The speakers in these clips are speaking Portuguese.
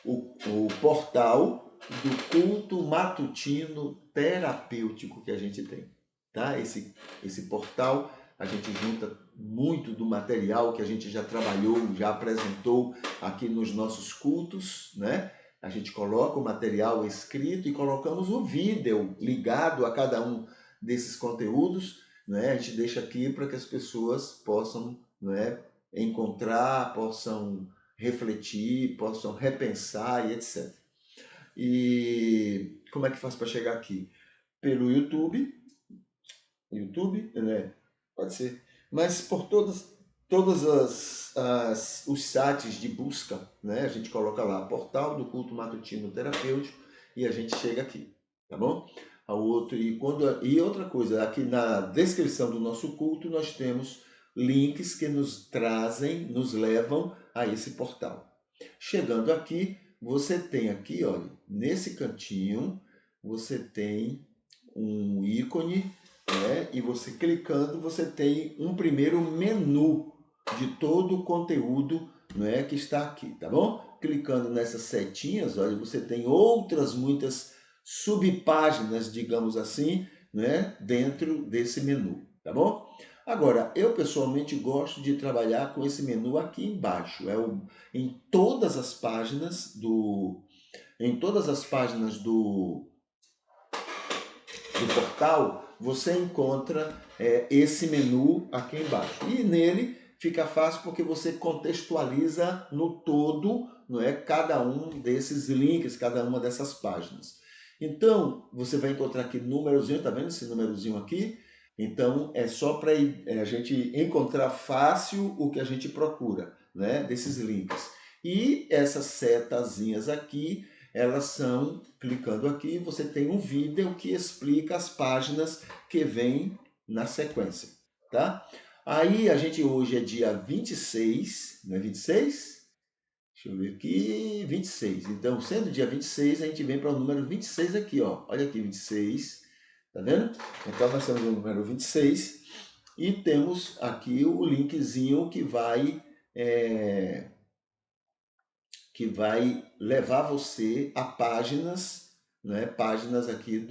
o portal do culto matutino terapêutico que a gente tem. Tá? Esse portal, a gente junta muito do material que a gente já trabalhou, já apresentou aqui nos nossos cultos, né? A gente coloca o material escrito e colocamos o vídeo ligado a cada um desses conteúdos, né? A gente deixa aqui para que as pessoas possam, né, encontrar, possam refletir, possam repensar e etc. E como é que faz para chegar aqui? Pelo YouTube, né? Pode ser. Mas por todas os sites de busca, né? A gente coloca lá, portal do culto matutino terapêutico, e a gente chega aqui, tá bom? E outra coisa, aqui na descrição do nosso culto nós temos links que nos trazem, nos levam a esse portal. Chegando aqui, você tem aqui, olha, nesse cantinho, você tem um ícone, né? E você clicando, você tem um primeiro menu de todo o conteúdo, né, que está aqui, tá bom? Clicando nessas setinhas, olha, você tem outras muitas subpáginas, digamos assim, né, dentro desse menu, tá bom? Agora, eu pessoalmente gosto de trabalhar com esse menu aqui embaixo, em todas as páginas do portal, você encontra esse menu aqui embaixo. E nele fica fácil porque você contextualiza no todo, não é, cada um desses links, cada uma dessas páginas. Então, você vai encontrar aqui númerozinho, tá vendo esse númerozinho aqui? Então, é só para a gente encontrar fácil o que a gente procura, né, desses links. E essas setazinhas aqui, elas são, clicando aqui, você tem um vídeo que explica as páginas que vêm na sequência, tá? Aí a gente hoje é dia 26, não é 26? Deixa eu ver aqui, 26. Então, sendo dia 26, a gente vem para o número 26 aqui, ó. Olha aqui, 26, tá vendo? Então, nós temos o número 26 e temos aqui o linkzinho que vai levar você a páginas, né? Páginas aqui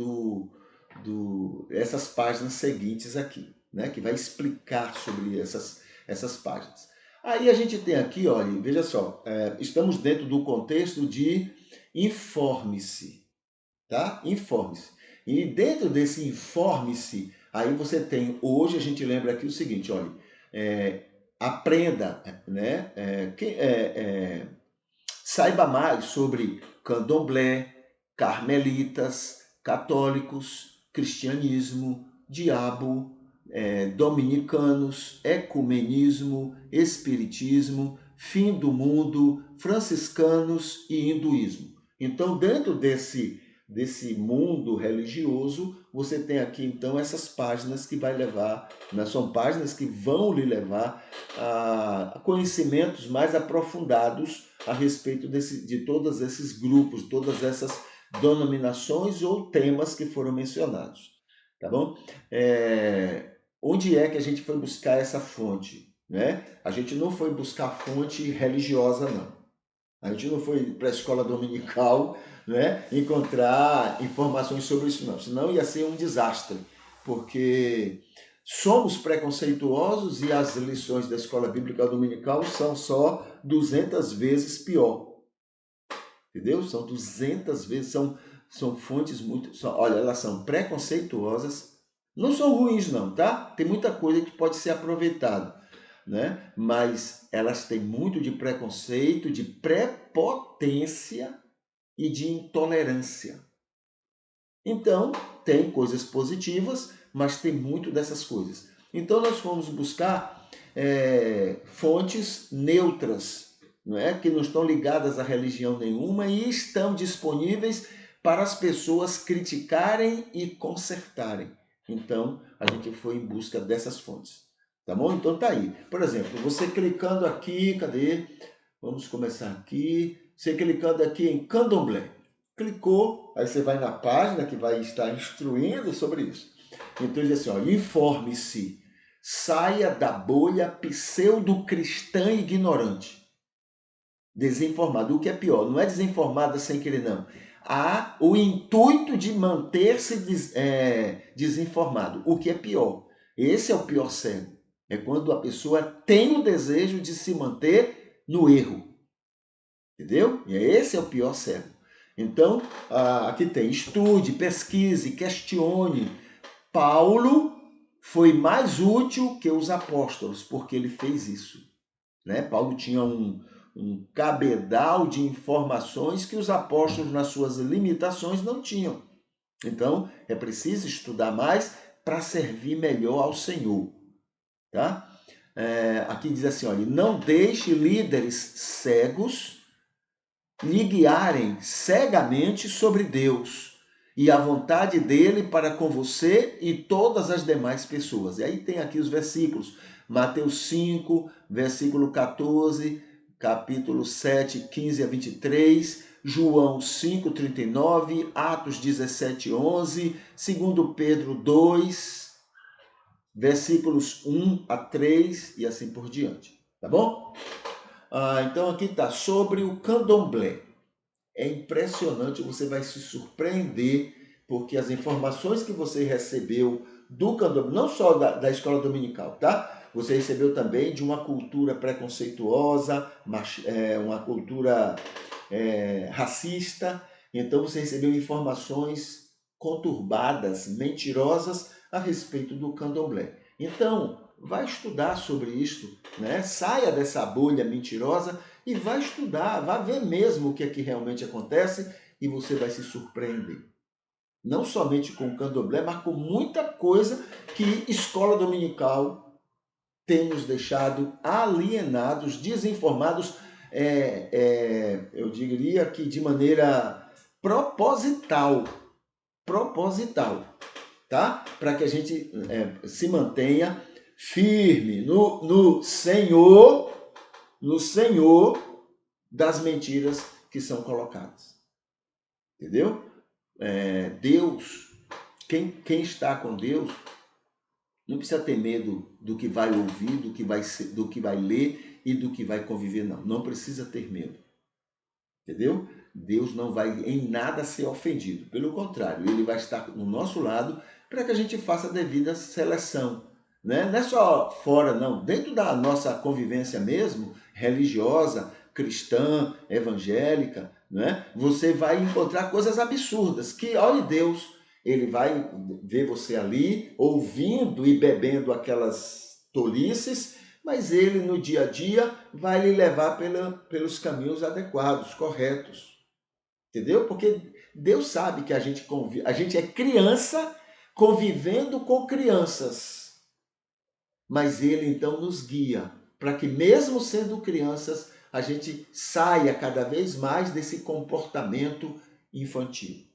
essas páginas seguintes aqui, né? Que vai explicar sobre essas páginas. Aí a gente tem aqui, olha, veja só, estamos dentro do contexto de informe-se, tá? Informe-se. E dentro desse informe-se, aí você tem, hoje a gente lembra aqui o seguinte, olha, aprenda, né? Saiba mais sobre candomblé, carmelitas, católicos, cristianismo, diabo, dominicanos, ecumenismo, espiritismo, fim do mundo, franciscanos e hinduísmo. Então, dentro desse mundo religioso, você tem aqui então essas páginas que vai levar, né, são páginas que vão lhe levar a conhecimentos mais aprofundados a respeito de todos esses grupos, todas essas denominações ou temas que foram mencionados, tá bom? Onde é que a gente foi buscar essa fonte, né? A gente não foi buscar fonte religiosa, não. A gente não foi para a escola dominical, né, encontrar informações sobre isso, não. Senão ia ser um desastre, porque somos preconceituosos e as lições da escola bíblica dominical são só 200 vezes pior. Entendeu? São 200 vezes, são fontes muito... olha, elas são preconceituosas, não são ruins não, tá? Tem muita coisa que pode ser aproveitada, né? Mas elas têm muito de preconceito, de prepotência e de intolerância. Então, tem coisas positivas, mas tem muito dessas coisas. Então, nós fomos buscar fontes neutras, não é? Que não estão ligadas a religião nenhuma e estão disponíveis para as pessoas criticarem e consertarem. Então, a gente foi em busca dessas fontes. Tá bom? Então tá aí. Por exemplo, você clicando aqui, cadê? Vamos começar aqui. Você clicando aqui em candomblé. Clicou, aí você vai na página que vai estar instruindo sobre isso. Então diz assim, ó, informe-se, saia da bolha pseudo-cristã ignorante. Desinformado. O que é pior, não é desinformada sem querer, não. Há o intuito de manter-se desinformado. O que é pior. Esse é o pior cego. É quando a pessoa tem o desejo de se manter no erro. Entendeu? E esse é o pior cego. Então, aqui tem: estude, pesquise, questione. Paulo foi mais útil que os apóstolos, porque ele fez isso. Né? Paulo tinha um cabedal de informações que os apóstolos, nas suas limitações, não tinham. Então, é preciso estudar mais para servir melhor ao Senhor. Tá? Aqui diz assim, olha: não deixe líderes cegos lhe guiarem cegamente sobre Deus e a vontade dele para com você e todas as demais pessoas. E aí tem aqui os versículos: Mateus 5, versículo 14, capítulo 7, 15 a 23, João 5, 39, Atos 17, 11, 2 Pedro 2, versículos 1 a 3 e assim por diante. Tá bom? Então aqui está sobre o candomblé. É impressionante, você vai se surpreender, porque as informações que você recebeu do candomblé, não só da escola dominical, tá? Você recebeu também de uma cultura preconceituosa, uma cultura racista. Então você recebeu informações conturbadas, mentirosas a respeito do candomblé. Então, vai estudar sobre isso, né? Saia dessa bolha mentirosa e vai estudar, vai ver mesmo o que é que realmente acontece e você vai se surpreender. Não somente com o candomblé, mas com muita coisa que escola dominical tem nos deixado alienados, desinformados, eu diria que de maneira proposital, tá? Para que a gente se mantenha firme no Senhor das mentiras que são colocadas. Entendeu? Deus, quem está com Deus, não precisa ter medo do que vai ouvir, do que vai ler e do que vai conviver, não. Não precisa ter medo. Entendeu? Deus não vai em nada ser ofendido. Pelo contrário, ele vai estar no nosso lado para que a gente faça a devida seleção. Né? Não é só fora, não. Dentro da nossa convivência mesmo, religiosa, cristã, evangélica, né? Você vai encontrar coisas absurdas que, olha Deus, ele vai ver você ali ouvindo e bebendo aquelas tolices, mas ele no dia a dia vai lhe levar pelos caminhos adequados, corretos. Entendeu? Porque Deus sabe que a gente é criança convivendo com crianças. Mas ele então nos guia para que, mesmo sendo crianças, a gente saia cada vez mais desse comportamento infantil.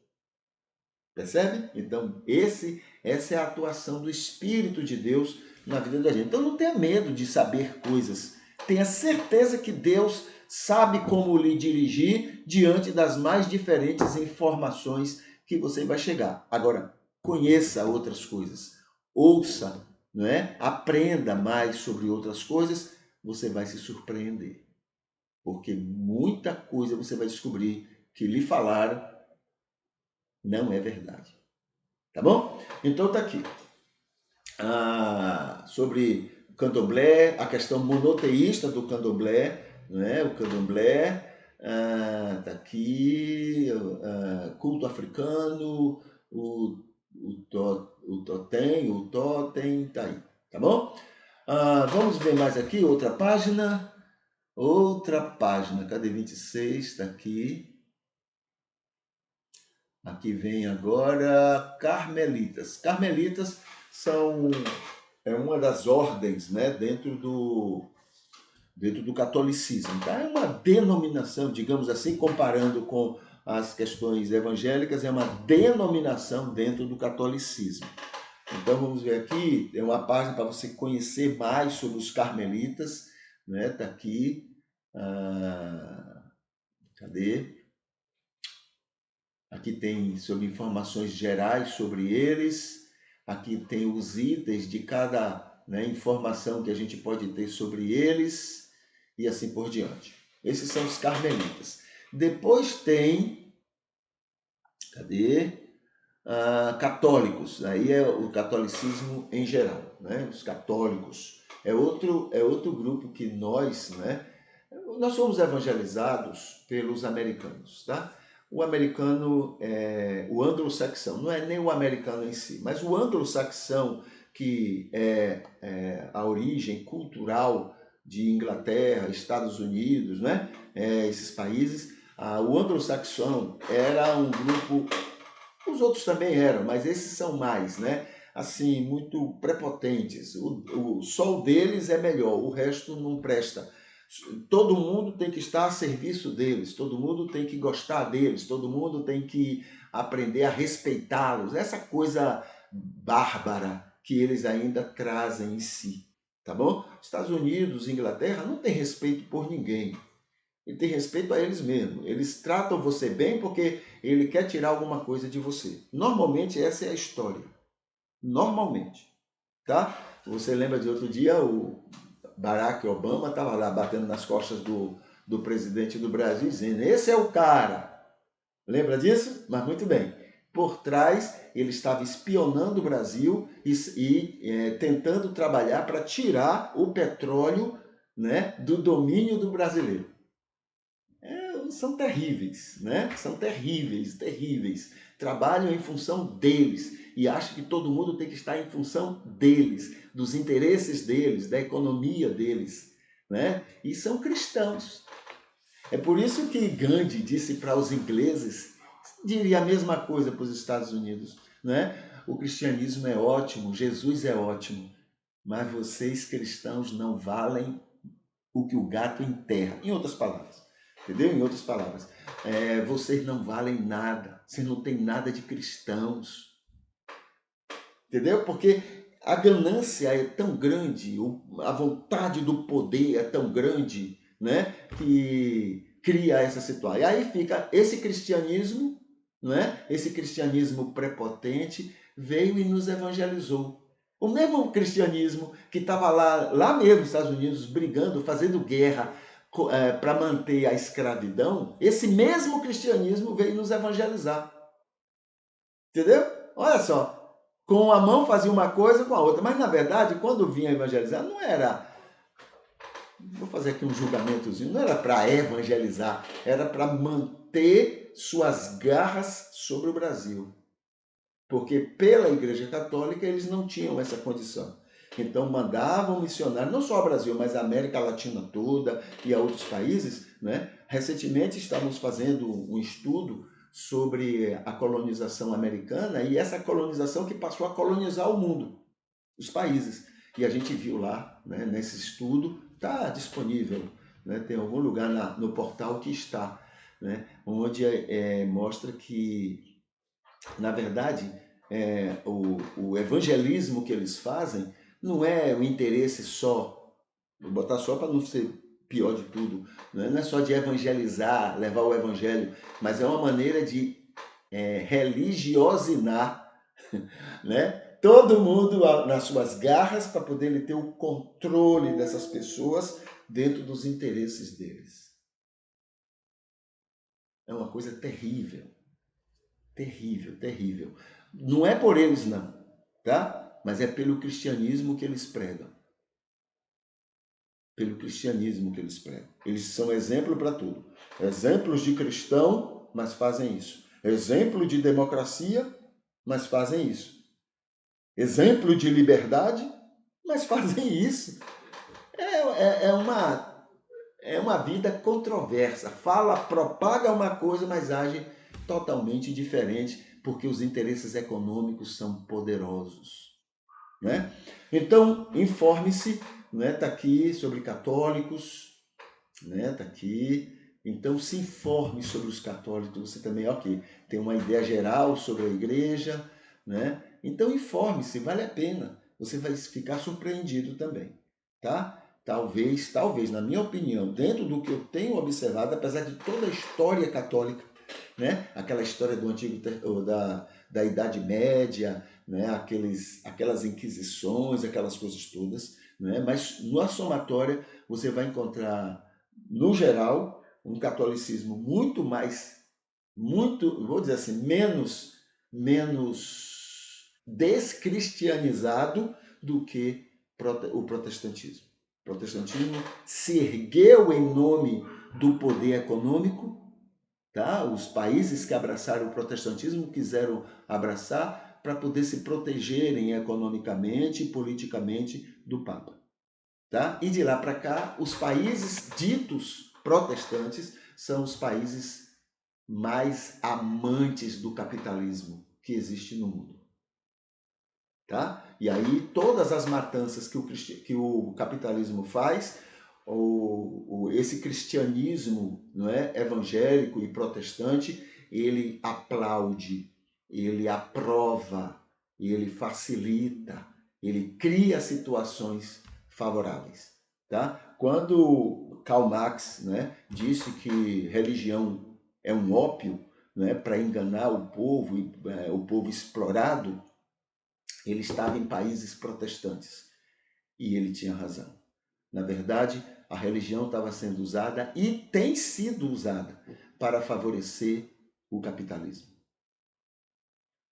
Percebe? Então, essa é a atuação do Espírito de Deus na vida da gente. Então, não tenha medo de saber coisas. Tenha certeza que Deus sabe como lhe dirigir diante das mais diferentes informações que você vai chegar. Agora, conheça outras coisas. Ouça, não é? Aprenda mais sobre outras coisas, você vai se surpreender. Porque muita coisa você vai descobrir que lhe falaram não é verdade. Tá bom? Então tá aqui. Sobre o candomblé, a questão monoteísta do candomblé, né? O candomblé, tá aqui, culto africano, o totem, tá aí. Tá bom? Vamos ver mais aqui, outra página. Cadê 26? Tá aqui. Aqui vem agora Carmelitas. Carmelitas são uma das ordens, né, dentro do catolicismo. Tá? É uma denominação, digamos assim, comparando com as questões evangélicas, é uma denominação dentro do catolicismo. Então vamos ver aqui, tem uma página para você conhecer mais sobre os carmelitas, né? Tá aqui. Cadê? Aqui tem sobre informações gerais sobre eles. Aqui tem os itens de cada informação que a gente pode ter sobre eles e assim por diante. Esses são os carmelitas. Depois tem, cadê? Católicos, aí é o catolicismo em geral, né? Os católicos é outro grupo que nós fomos evangelizados pelos americanos, tá? O americano o anglo-saxão, não é nem o americano em si, mas o anglo-saxão, que é a origem cultural de Inglaterra, Estados Unidos, né? Esses países, o anglo-saxão era um grupo. Os outros também eram, mas esses são mais, né? Assim, muito prepotentes. O sol deles é melhor, o resto não presta. Todo mundo tem que estar a serviço deles, todo mundo tem que gostar deles, todo mundo tem que aprender a respeitá-los. Essa coisa bárbara que eles ainda trazem em si, tá bom? Estados Unidos, Inglaterra não tem respeito por ninguém. Ele tem respeito a eles mesmos. Eles tratam você bem porque ele quer tirar alguma coisa de você. Normalmente essa é a história. Normalmente, tá? Você lembra de outro dia, o Barack Obama estava lá batendo nas costas do presidente do Brasil, dizendo: esse é o cara. Lembra disso? Mas muito bem. Por trás, ele estava espionando o Brasil e tentando trabalhar para tirar o petróleo, né, do domínio do brasileiro. São terríveis, né? São terríveis, terríveis. Trabalham em função deles e acham que todo mundo tem que estar em função deles, dos interesses deles, da economia deles, né? E são cristãos. É por isso que Gandhi disse para os ingleses, diria a mesma coisa para os Estados Unidos, né? O cristianismo é ótimo, Jesus é ótimo, mas vocês cristãos não valem o que o gato enterra. Em outras palavras, entendeu? Em outras palavras, vocês não valem nada, vocês não têm nada de cristãos, entendeu? Porque a ganância é tão grande, a vontade do poder é tão grande, né, que cria essa situação. E aí fica esse cristianismo, né, esse cristianismo prepotente veio e nos evangelizou. O mesmo cristianismo que estava lá mesmo nos Estados Unidos, brigando, fazendo guerra para manter a escravidão, esse mesmo cristianismo veio nos evangelizar. Entendeu? Olha só, com uma mão fazia uma coisa, com a outra. Mas, na verdade, quando vinha evangelizar, não era... Vou fazer aqui um julgamentozinho. Não era para evangelizar, era para manter suas garras sobre o Brasil. Porque pela Igreja Católica eles não tinham essa condição. Então mandavam missionários, não só ao Brasil, mas à América Latina toda e a outros países, né? Recentemente estávamos fazendo um estudo sobre a colonização americana e essa colonização que passou a colonizar o mundo, os países. E a gente viu lá, né, nesse estudo, está disponível, né? Tem algum lugar no portal que está, né? Onde mostra que na verdade, o evangelismo que eles fazem não é o interesse só, vou botar só para não ser pior de tudo, né? Não é só de evangelizar, levar o evangelho, mas é uma maneira de religiosinar, né? Todo mundo nas suas garras para poder ter o controle dessas pessoas dentro dos interesses deles. É uma coisa terrível. Terrível, terrível. Não é por eles, não, tá? Mas é pelo cristianismo que eles pregam. Pelo cristianismo que eles pregam. Eles são exemplo para tudo. Exemplos de cristão, mas fazem isso. Exemplo de democracia, mas fazem isso. Exemplo de liberdade, mas fazem isso. É uma vida controversa. Propaga uma coisa, mas age totalmente diferente, porque os interesses econômicos são poderosos, né? Então, informe-se, né? Tá aqui sobre católicos, né? Tá aqui. Então, se informe sobre os católicos. Você também, ok, tem uma ideia geral sobre a igreja, né? Então, informe-se, vale a pena. Você vai ficar surpreendido também, tá? Talvez, na minha opinião, dentro do que eu tenho observado, apesar de toda a história católica, né? Aquela história do antigo da Idade Média, né? Aquelas inquisições, aquelas coisas todas, né? Mas na somatória você vai encontrar no geral, um catolicismo muito mais, vou dizer assim, menos descristianizado do que o protestantismo. O protestantismo se ergueu em nome do poder econômico, tá? Os países que abraçaram o protestantismo quiseram abraçar para poder se protegerem economicamente e politicamente do Papa. Tá? E de lá para cá, os países ditos protestantes são os países mais amantes do capitalismo que existe no mundo. Tá? E aí todas as matanças que o capitalismo faz, esse cristianismo, não é, evangélico e protestante, ele aplaude, ele aprova, ele facilita, ele cria situações favoráveis. Tá? Quando Karl Marx, né, disse que religião é um ópio, né, para enganar o povo explorado, ele estava em países protestantes e ele tinha razão. Na verdade, a religião estava sendo usada e tem sido usada para favorecer o capitalismo.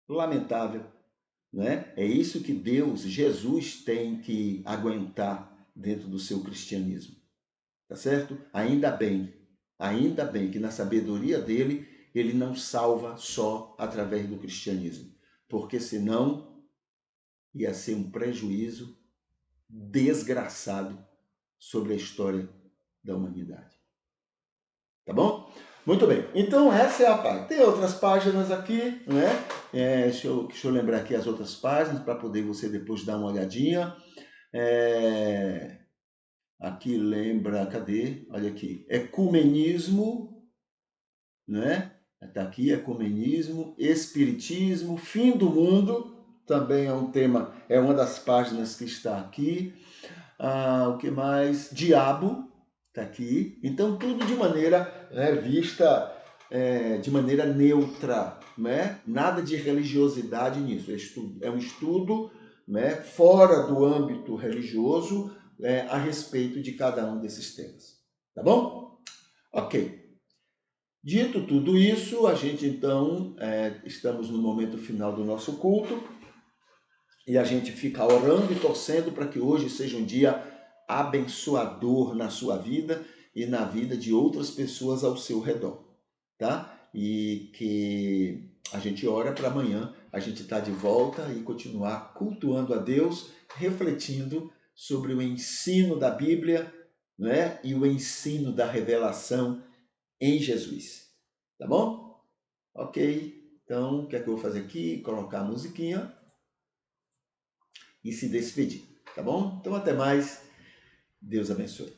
Lamentável, né? É isso que Jesus tem que aguentar dentro do seu cristianismo. Tá certo? Ainda bem que na sabedoria dele, ele não salva só através do cristianismo, porque senão ia ser um prejuízo desgraçado sobre a história da humanidade. Tá bom? Muito bem. Então, essa é a página. Tem outras páginas aqui, né? Deixa eu lembrar aqui as outras páginas para poder você depois dar uma olhadinha. Aqui lembra, cadê? Olha aqui. Ecumenismo, né? Está aqui, ecumenismo, espiritismo, fim do mundo, também é um tema, é uma das páginas que está aqui. O que mais? Diabo, está aqui. Então, tudo de maneira, né, vista de maneira neutra, né? Nada de religiosidade nisso. É um estudo, né, fora do âmbito religioso, a respeito de cada um desses temas. Tá bom? Ok. Dito tudo isso, a gente então, estamos no momento final do nosso culto e a gente fica orando e torcendo para que hoje seja um dia abençoador na sua vida e na vida de outras pessoas ao seu redor, tá? E que a gente ora para amanhã a gente estar de volta e continuar cultuando a Deus, refletindo sobre o ensino da Bíblia, né? E o ensino da revelação em Jesus. Tá bom? Ok. Então, o que é que eu vou fazer aqui? Colocar a musiquinha e se despedir. Tá bom? Então, até mais. Deus abençoe.